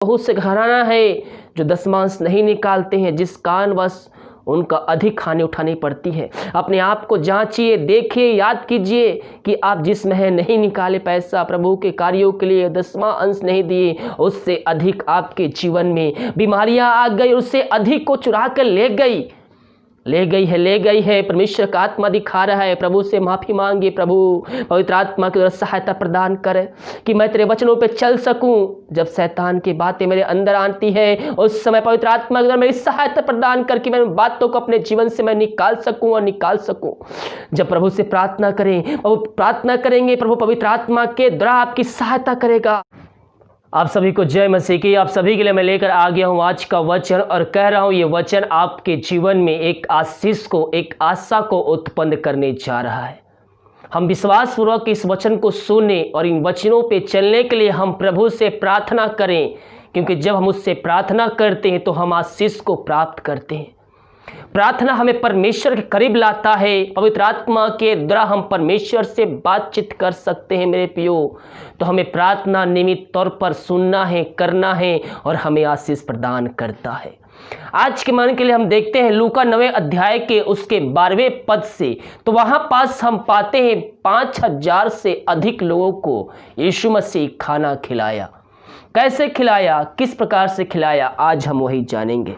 बहुत से घराना है जो दशमांश नहीं निकालते हैं, जिस कारणवश उनका अधिक हानि उठानी पड़ती है। अपने आप को जांचिए, देखिए, याद कीजिए कि आप जिस महीने नहीं निकाले पैसा, प्रभु के कार्यों के लिए दसवां अंश नहीं दिए, उससे अधिक आपके जीवन में बीमारियां आ गई, उससे अधिक को चुरा कर ले गई है। परमेश्वर का आत्मा दिखा रहा है, प्रभु से माफी मांगिए। प्रभु पवित्र आत्मा की सहायता प्रदान करे कि मैं तेरे वचनों पे चल सकूं। जब शैतान की बातें मेरे अंदर आती है, उस समय पवित्र आत्मा के द्वारा मेरी सहायता प्रदान करके मैं उन बातों को अपने जीवन से मैं निकाल सकूं। जब प्रभु से प्रार्थना करेंगे, प्रभु पवित्र आत्मा के द्वारा आपकी सहायता करेगा। आप सभी को जय मसीह की। आप सभी के लिए मैं लेकर आ गया हूं आज का वचन और कह रहा हूं ये वचन आपके जीवन में एक आशीष को, एक आशा को उत्पन्न करने जा रहा है। हम विश्वासपूर्वक इस वचन को सुने और इन वचनों पे चलने के लिए हम प्रभु से प्रार्थना करें, क्योंकि जब हम उससे प्रार्थना करते हैं तो हम आशीष को प्राप्त करते हैं। प्रार्थना हमें परमेश्वर के करीब लाता है। पवित्र आत्मा के द्वारा हम परमेश्वर से बातचीत कर सकते हैं। मेरे प्रियो, तो हमें प्रार्थना नियमित तौर पर सुनना है, करना है और हमें आशीष प्रदान करता है। आज के मन के लिए हम देखते हैं लूका 9वें अध्याय के उसके 12वें पद से, तो वहां पास हम पाते हैं 5000 से अधिक लोगों को यीशु मसीह खाना खिलाया। कैसे खिलाया, किस प्रकार से खिलाया, आज हम वही जानेंगे।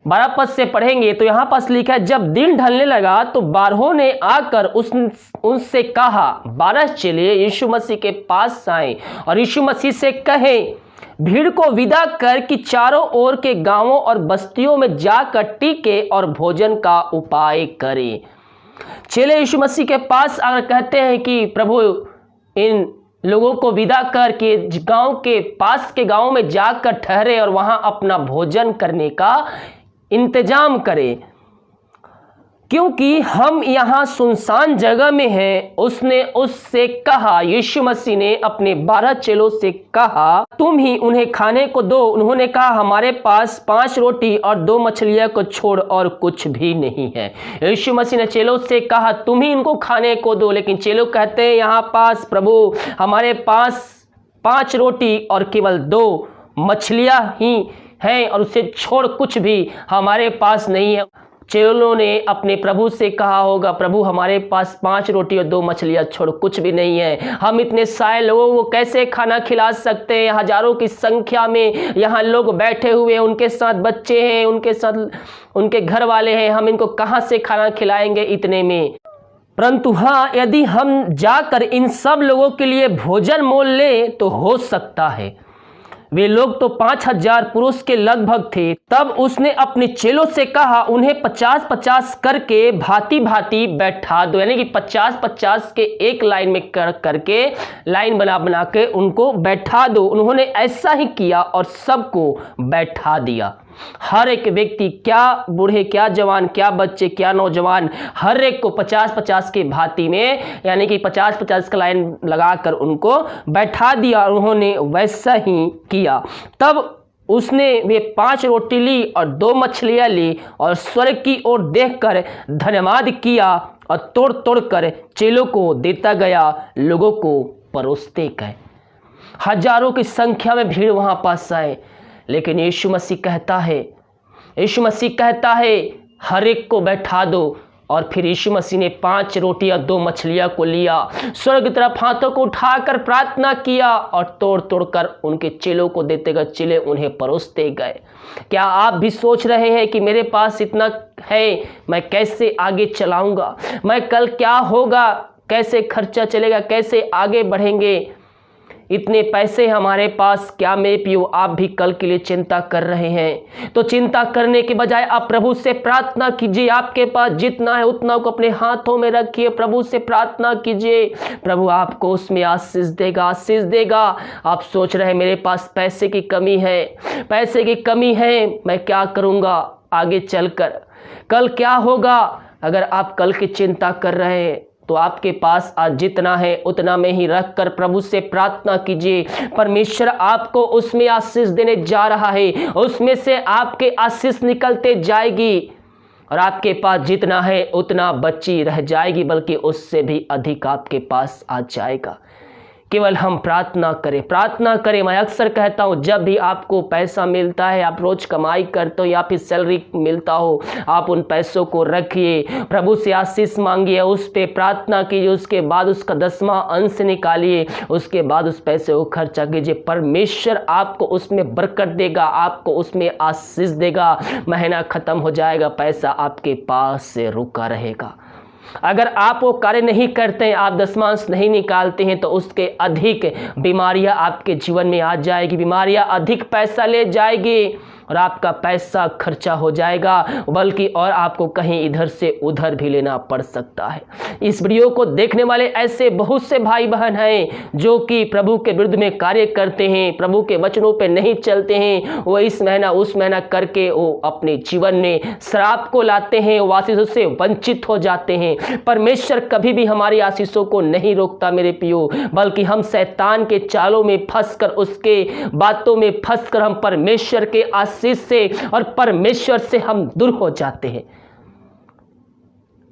12 पद से पढ़ेंगे तो यहाँ पास लिखा है, जब दिन ढलने लगा तो 12 ने आकर उनसे कहा, 12 चेले यीशु मसीह के पास आए और यीशु मसीह से कहे, भीड़ को विदा कर कि चारों ओर के गांवों और बस्तियों में जाकर टीके और भोजन का उपाय करें। चेले यीशु मसीह के पास आकर कहते हैं कि प्रभु इन लोगों को विदा कर के गांव के पास के गांव में जाकर ठहरे और वहां अपना भोजन करने का इंतजाम करें, क्योंकि हम यहाँ सुनसान जगह में हैं। उसने उससे कहा, यीशु मसीह ने अपने 12 चेलों से कहा, तुम ही उन्हें खाने को दो। उन्होंने कहा, हमारे पास 5 रोटी और 2 मछलियां को छोड़ और कुछ भी नहीं है। यीशु मसीह ने चेलों से कहा, तुम ही इनको खाने को दो। लेकिन चेलों कहते हैं, यहाँ पास प्रभु हमारे पास 5 रोटी और केवल 2 मछलियां ही हैं और उससे छोड़ कुछ भी हमारे पास नहीं है। चेलों ने अपने प्रभु से कहा होगा, प्रभु हमारे पास 5 रोटी और 2 मछलियां छोड़ कुछ भी नहीं है, हम इतने सारे लोगों को कैसे खाना खिला सकते हैं। हजारों की संख्या में यहाँ लोग बैठे हुए हैं, उनके साथ बच्चे हैं, उनके साथ उनके घर वाले हैं, हम इनको कहाँ से खाना खिलाएंगे इतने में। परंतु हाँ, यदि हम जाकर इन सब लोगों के लिए भोजन मोल लें तो हो सकता है। वे लोग तो 5000 पुरुष के लगभग थे। तब उसने अपने चेलों से कहा, उन्हें 50-50 करके भांति भांति बैठा दो, यानी कि 50-50 के एक लाइन में करके लाइन बना के उनको बैठा दो। उन्होंने ऐसा ही किया और सबको बैठा दिया। हर एक व्यक्ति, क्या बूढ़े, क्या जवान, क्या बच्चे, क्या नौजवान, हर एक को 50-50 के भांति में, यानी कि 50-50 का लाइन लगाकर उनको बैठा दिया। उन्होंने वैसा ही किया। तब उसने वे 5 रोटी ली और 2 मछलियां ली और स्वर्ग की ओर देखकर धन्यवाद किया और तोड़ तोड़ कर चेलों को देता गया, लोगों को परोसते गए। हजारों की संख्या में भीड़ वहां पास आए, लेकिन यीशु मसीह कहता है हर एक को बैठा दो। और फिर यीशु मसीह ने 5 रोटी और 2 मछलियां को लिया, स्वर्ग की तरफ हाथों को उठाकर प्रार्थना किया और तोड़ तोड़ कर उनके चेलों को देते गए। चेले उन्हें परोसते गए। क्या आप भी सोच रहे हैं कि मेरे पास इतना है, मैं कैसे आगे चलाऊंगा, मैं कल क्या होगा, कैसे खर्चा चलेगा, कैसे आगे बढ़ेंगे, इतने पैसे हमारे पास, क्या मेरे प्रियो आप भी कल के लिए चिंता कर रहे हैं? तो चिंता करने के बजाय आप प्रभु से प्रार्थना कीजिए। आपके पास जितना है उतना को अपने हाथों में रखिए, प्रभु से प्रार्थना कीजिए, प्रभु आपको उसमें आशीष देगा। आप सोच रहे हैं मेरे पास पैसे की कमी है, मैं क्या करूंगा आगे चलकर, कल क्या होगा? अगर आप कल की चिंता कर रहे हैं तो आपके पास आज जितना है उतना में ही रखकर प्रभु से प्रार्थना कीजिए। परमेश्वर आपको उसमें आशीष देने जा रहा है, उसमें से आपके आशीष निकलते जाएगी और आपके पास जितना है उतना बची रह जाएगी, बल्कि उससे भी अधिक आपके पास आ जाएगा। केवल हम प्रार्थना करें, प्रार्थना करें। मैं अक्सर कहता हूँ, जब भी आपको पैसा मिलता है, आप रोज कमाई करते हो या फिर सैलरी मिलता हो, आप उन पैसों को रखिए, प्रभु से आशीष मांगिए, उस पे प्रार्थना कीजिए, उसके बाद उसका 10वां अंश निकालिए, उसके बाद उस पैसे को खर्चा कीजिए। परमेश्वर आपको उसमें बरकत देगा, आपको उसमें आशीष देगा। महीना खत्म हो जाएगा, पैसा आपके पास से रुका रहेगा। अगर आप वो कार्य नहीं करते हैं, आप दशमांश नहीं निकालते हैं, तो उसके अधिक बीमारियां आपके जीवन में आ जाएगी, बीमारियां अधिक पैसा ले जाएगी और आपका पैसा खर्चा हो जाएगा, बल्कि और आपको कहीं इधर से उधर भी लेना पड़ सकता है। इस वीडियो को देखने वाले ऐसे बहुत से भाई बहन हैं जो कि प्रभु के विरुद्ध में कार्य करते हैं, प्रभु के वचनों पे नहीं चलते हैं, वो इस महीना उस महीना करके वो अपने जीवन में श्राप को लाते हैं, वो आशीषों से वंचित हो जाते हैं। परमेश्वर कभी भी हमारी आशीषों को नहीं रोकता मेरे प्रियो, बल्कि हम शैतान के चालों में फंसकर, उसके बातों में फंसकर हम परमेश्वर के आशीष से और परमेश्वर से हम दूर हो जाते हैं।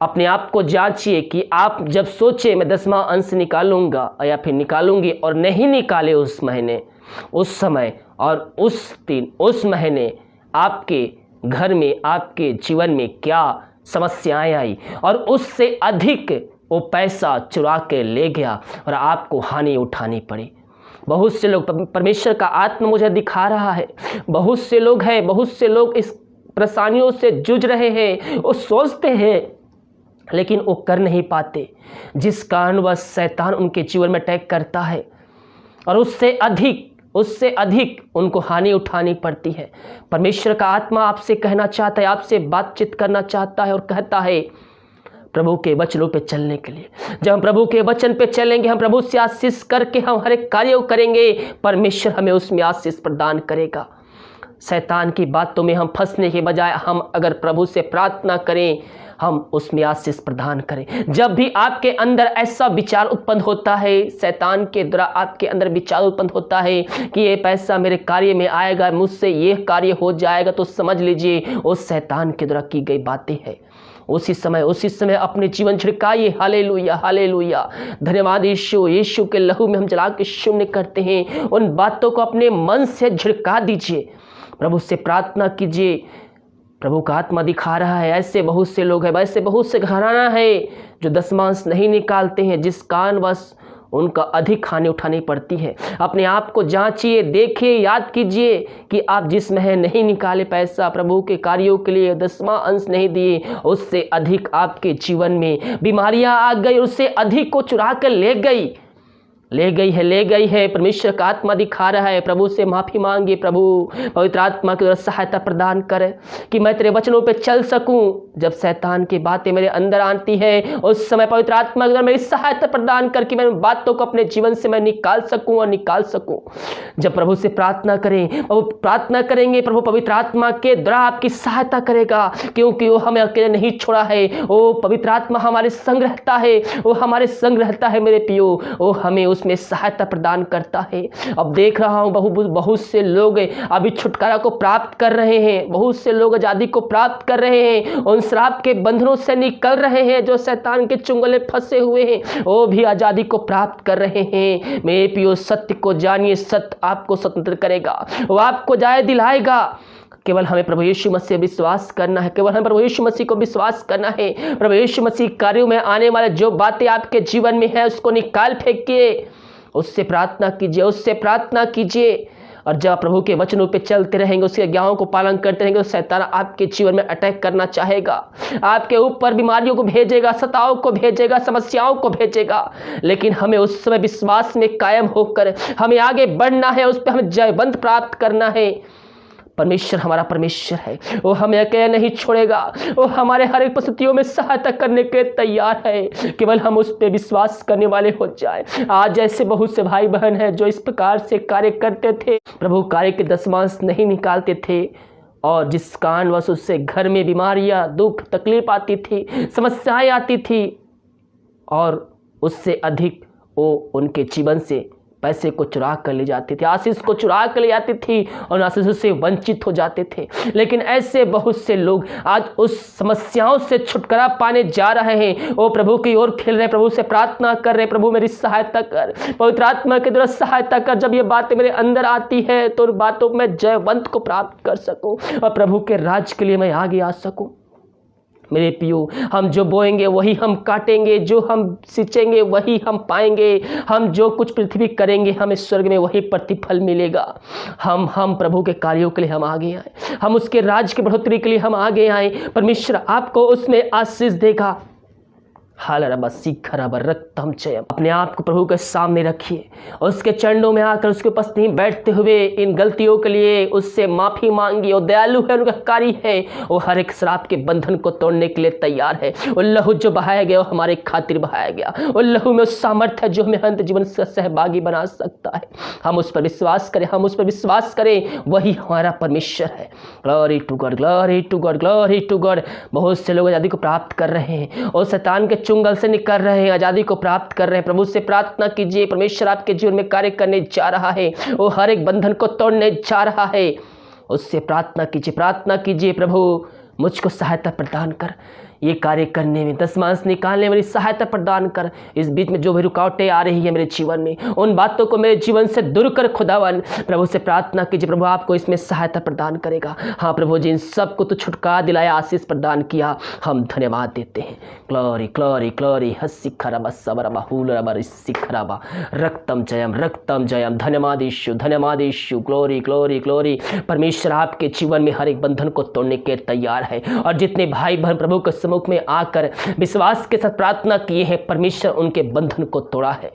अपने आप को जांचिए कि आप जब सोचे मैं 10वां अंश निकालूंगा या फिर निकालूंगी और नहीं निकाले उस महीने, उस समय और उस दिन, उस महीने आपके घर में, आपके जीवन में क्या समस्याएं आई और उससे अधिक वो पैसा चुरा के ले गया और आपको हानि उठानी पड़ी। बहुत से लोग, परमेश्वर का आत्मा मुझे दिखा रहा है, बहुत से लोग हैं, बहुत से लोग इस परेशानियों से जूझ रहे हैं। वो सोचते हैं लेकिन वो कर नहीं पाते, जिस कारणवश शैतान उनके जीवन में अटैक करता है और उससे अधिक उनको हानि उठानी पड़ती है। परमेश्वर का आत्मा आपसे कहना चाहता है, आपसे बातचीत करना चाहता है और कहता है प्रभु के वचनों पे चलने के लिए। जब हम प्रभु के वचन पे चलेंगे, हम प्रभु से आशीष करके हम हर एक कार्य करेंगे, परमेश्वर हमें उसमें आशीष प्रदान करेगा। शैतान की बातों में हम फंसने के बजाय हम अगर प्रभु से प्रार्थना करें, हम उसमें आशीष प्रदान करें। जब भी आपके अंदर ऐसा विचार उत्पन्न होता है, शैतान के द्वारा आपके अंदर विचार उत्पन्न होता है कि ये पैसा मेरे कार्य में आएगा, मुझसे ये कार्य हो जाएगा, तो समझ लीजिए वो शैतान के द्वारा की गई बातें हैं। उसी समय अपने जीवन छिड़काइए। हालेलुया, हालेलुया, धन्यवाद यीशु। यीशु के लहू में हम जला के शून्य करते हैं। उन बातों को अपने मन से झिड़का दीजिए, प्रभु से प्रार्थना कीजिए। प्रभु का आत्मा दिखा रहा है, ऐसे बहुत से लोग हैं, ऐसे बहुत से घराना है जो दशमांश नहीं निकालते हैं, जिस कारणवश उनका अधिक हानि उठानी पड़ती है। अपने आप को जांचिए, देखिए, याद कीजिए कि आप जिस महीने नहीं निकाले पैसा, प्रभु के कार्यों के लिए 10वां अंश नहीं दिए, उससे अधिक आपके जीवन में बीमारियां आ गई, उससे अधिक को चुरा कर ले गई है। परमेश्वर का आत्मा दिखा रहा है, प्रभु से माफी मांगिए। प्रभु पवित्र आत्मा की सहायता प्रदान करे कि मैं तेरे वचनों पे चल सकूं। जब शैतान की बातें मेरे अंदर आती है, उस समय पवित्र आत्मा की मेरी सहायता प्रदान करके मैं बातों को अपने जीवन से मैं निकाल सकूं। जब प्रभु से प्रार्थना करेंगे, प्रभु पवित्र आत्मा के द्वारा आपकी सहायता करेगा, क्योंकि वो हमें अकेले नहीं छोड़ा है। वो पवित्र आत्मा हमारे संग रहता है मेरे प्रियो, वो हमें उसमें सहायता प्रदान करता है। अब देख रहा हूं बहुत से लोग अभी छुटकारा को प्राप्त कर रहे हैं, बहुत से लोग आजादी को प्राप्त कर रहे हैं, उन श्राप के बंधनों से निकल रहे हैं। जो शैतान के चुंगले फंसे हुए हैं, वो भी आजादी को प्राप्त कर रहे हैं। मेरे प्रियो, सत्य को जानिए, सत्य आपको स्वतंत्र करेगा, वो आपको जाय दिलाएगा। केवल हमें प्रभु यीशु मसीह विश्वास करना है, केवल हमें प्रभु यीशु मसीह को विश्वास करना है। प्रभु यीशु मसीह कार्यों में आने वाले जो बातें आपके जीवन में है, उसको निकाल फेंकिए, उससे प्रार्थना कीजिए। और जब प्रभु के वचनों पे चलते रहेंगे, उसके आज्ञाओं को पालन करते रहेंगे, तो शैतान आपके जीवन में अटैक करना चाहेगा, आपके ऊपर बीमारियों को भेजेगा, सताओं को भेजेगा, समस्याओं को भेजेगा। लेकिन हमें उस समय विश्वास में कायम होकर हमें आगे बढ़ना है, उस पर हमें जयवंत प्राप्त करना है। परमेश्वर हमारा परमेश्वर है, वो हमें अकेले नहीं छोड़ेगा, वो हमारे हर एक परिस्थितियों में सहायता करने के तैयार है। केवल हम उस पर विश्वास करने वाले हो जाए। आज ऐसे बहुत से भाई बहन हैं जो इस प्रकार से कार्य करते थे, प्रभु कार्य के दशमांश नहीं निकालते थे, और जिस कारणवश उससे घर में बीमारियां, दुख, तकलीफ आती थी, समस्याएं आती थी, और उससे अधिक वो उनके जीवन से पैसे को चुरा कर ले जाती थी, आशीष को चुरा कर ले जाती थी और आशीष से वंचित हो जाते थे। लेकिन ऐसे बहुत से लोग आज उस समस्याओं से छुटकारा पाने जा रहे हैं। वो प्रभु की ओर खेल रहे, प्रभु से प्रार्थना कर रहे, प्रभु मेरी सहायता कर, पवित्र आत्मा के द्वारा सहायता कर। जब ये बातें मेरे अंदर आती है तो उन बातों में जयवंत को प्राप्त कर सकूं और प्रभु के राज के लिए मैं आगे आ सकूं। मेरे पियो, हम जो बोएंगे वही हम काटेंगे, जो हम सींचेंगे वही हम पाएंगे। हम जो कुछ पृथ्वी करेंगे हमें स्वर्ग में वही प्रतिफल मिलेगा। हम प्रभु के कार्यों के लिए हम आगे आए, हम उसके राज की बढ़ोतरी के लिए हम आगे आए। परमेश्वर आपको उसमें आशीष देगा। रक्तम चयम। अपने आप को प्रभु के सामने रखिए, उसके चरणों में आकर उसके पास नहीं बैठते हुए इन गलतियों के लिए उससे माफी मांगिए। वो दयालु है, उनका कार्य है, वो हर एक श्राप के बंधन को तोड़ने के लिए तैयार है। वो लहू जो बहाया गया वो हमारे खातिर बहाया गया। वो लहू में उस सामर्थ्य है जो हमें अंत जीवन से सहभागी बना सकता है। हम उस पर विश्वास करें, हम उस पर विश्वास करें, वही हमारा परमेश्वर है। Glory to God, glory to God, glory to God. बहुत से लोग आज़ादी को प्राप्त कर रहे हैं और शैतान के चुंगल से निकल रहे हैं, आजादी को प्राप्त कर रहे हैं। प्रभु से प्रार्थना कीजिए, परमेश्वर आपके जीवन में कार्य करने जा रहा है, वो हर एक बंधन को तोड़ने जा रहा है। उससे प्रार्थना कीजिए, प्रार्थना कीजिए, प्रभु मुझको सहायता प्रदान कर, ये कार्य करने में, दशमांश निकालने में सहायता प्रदान कर। इस बीच में जो भी रुकावटें आ रही है मेरे जीवन में, उन बातों को मेरे जीवन से दूर कर खुदावन। प्रभु से प्रार्थना कीजिए, प्रभु आपको इसमें सहायता प्रदान करेगा। हाँ प्रभु जी, इन सबको तो छुटकारा दिलाया, आशीष प्रदान किया, हम धन्यवाद देते हैं। ग्लोरी ग्लोरी ग्लोरी हसिखरबा सबरबा हुलरबा रिसिखरबा। रक्तम जयम, रक्तम जयम। धन्यवाद यीशु, धन्यवाद यीशु। Glory glory glory. परमेश्वर आपके जीवन में हर एक बंधन को तोड़ने के तैयार है। और जितने भाई बहन प्रभु के सम्मुख में आकर विश्वास के साथ प्रार्थना किए हैं, परमेश्वर उनके बंधन को तोड़ा है।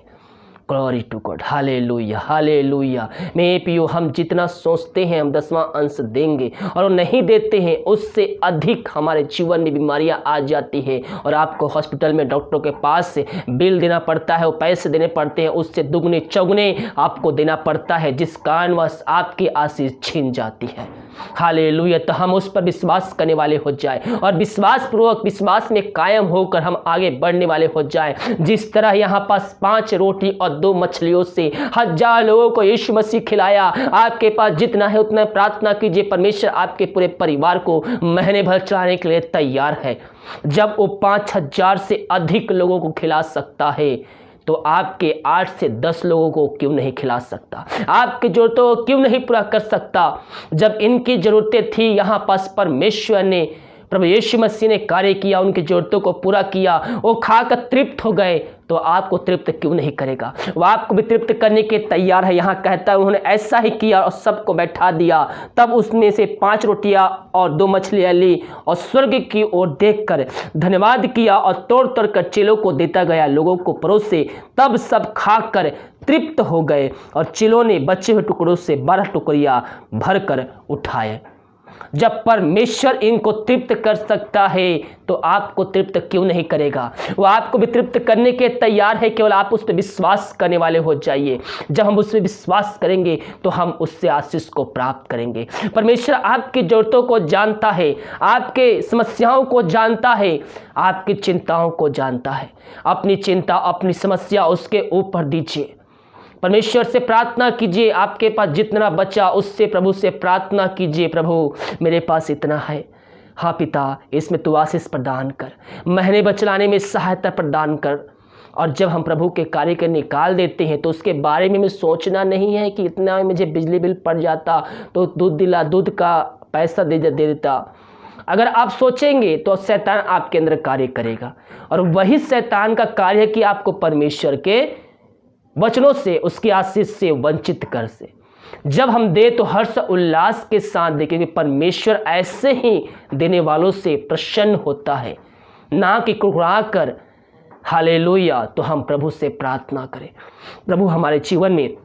Glory to God, hallelujah, hallelujah. मेरे पियो, हम जितना सोचते हैं हम 10वां अंश देंगे और नहीं देते हैं, उससे अधिक हमारे जीवन में बीमारियां आ जाती है और आपको हॉस्पिटल में डॉक्टरों के पास से बिल देना पड़ता है, वो पैसे देने पड़ते हैं, उससे दुगने चौगुने आपको देना पड़ता है, जिस कारणवश आपकी आशीष छीन जाती है। हालेलुया। तो हम उस पर विश्वास करने वाले हो जाए और विश्वास पूर्वक विश्वास में कायम होकर हम आगे बढ़ने वाले हो जाए। जिस तरह यहाँ पास 5 रोटी और 2 मछलियों से 1000 लोगों को यीशु मसीह खिलाया, आपके पास जितना है उतना प्रार्थना कीजिए, परमेश्वर आपके पूरे परिवार को महीने भर चलाने के लिए तैयार है। जब वो 5000 से अधिक लोगों को खिला सकता है तो आपके 8 से 10 लोगों को क्यों नहीं खिला सकता, आपकी जरूरतों को क्यों नहीं पूरा कर सकता। जब इनकी जरूरतें थी, यहाँ पास परमेश्वर ने, प्रभु यीशु मसीह ने कार्य किया, उनकी जरूरतों को पूरा किया, वो खाकर तृप्त हो गए, तो आपको तृप्त क्यों नहीं करेगा। वो आपको भी तृप्त करने के तैयार है। यहाँ कहता है उन्होंने ऐसा ही किया और सबको बैठा दिया। तब उसमें से 5 रोटियां और 2 मछलियां ली और स्वर्ग की ओर देखकर धन्यवाद किया और तोड़ तोड़ कर चेलों को देता गया, लोगों को परोसे। तब सब खाकर तृप्त हो गए और चेलों ने बचे हुए टुकड़ों से 12 टुकड़ियां भरकर उठाए। जब परमेश्वर इनको तृप्त कर सकता है तो आपको तृप्त क्यों नहीं करेगा। वो आपको भी तृप्त करने के तैयार है, केवल आप उस पर विश्वास करने वाले हो जाइए। जब हम उस पर विश्वास करेंगे तो हम उससे आशीष को प्राप्त करेंगे। परमेश्वर आपकी जरूरतों को जानता है, आपके समस्याओं को जानता है, आपकी चिंताओं को जानता है। अपनी चिंता, अपनी समस्या उसके ऊपर दीजिए, परमेश्वर से प्रार्थना कीजिए। आपके पास जितना बचा उससे प्रभु से प्रार्थना कीजिए, प्रभु मेरे पास इतना है, हाँ पिता इसमें तू आशीष प्रदान कर, महीने बचलाने में सहायता प्रदान कर। और जब हम प्रभु के कार्य के निकाल देते हैं तो उसके बारे में सोचना नहीं है कि इतना मुझे बिजली बिल पड़ जाता तो दूध का पैसा दे देता। अगर आप सोचेंगे तो शैतान आपके अंदर कार्य करेगा और वही शैतान का कार्य है कि आपको परमेश्वर के वचनों से, उसकी आशीष से वंचित कर से। जब हम दे तो हर्ष उल्लास के साथ दे, क्योंकि परमेश्वर ऐसे ही देने वालों से प्रसन्न होता है, ना कि कुड़कुड़ा कर। हालेलुया। तो हम प्रभु से प्रार्थना करें, प्रभु हमारे जीवन में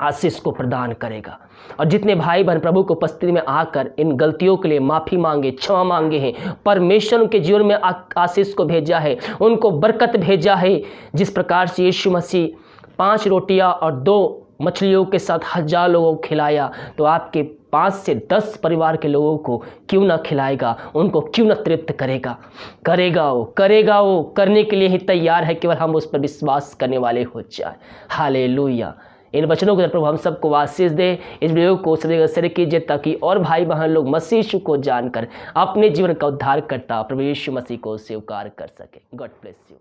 आशीष को प्रदान करेगा। और जितने भाई बहन प्रभु को उपस्थिति में आकर इन गलतियों के लिए माफ़ी मांगे, क्षमा मांगे हैं, परमेश्वर उनके जीवन में आशीष को भेजा है, उनको बरकत भेजा है। जिस प्रकार से यीशु मसीह 5 रोटियां और 2 मछलियों के साथ 1000 लोगों को खिलाया, तो आपके 5 से 10 परिवार के लोगों को क्यों ना खिलाएगा, उनको क्यों ना तृप्त करेगा। करेगा वो करने के लिए ही तैयार है, केवल हम उस पर विश्वास करने वाले हो जाए। हालेलुया। इन वचनों को प्रभु हम सबको आशीष दे। इस वीडियो को सभी शेयर कीजिए ताकि और भाई बहन लोग मसीह यीशु को जानकर अपने जीवन का उद्धार करता प्रभु यीशु मसीह को स्वीकार कर सके। God bless you.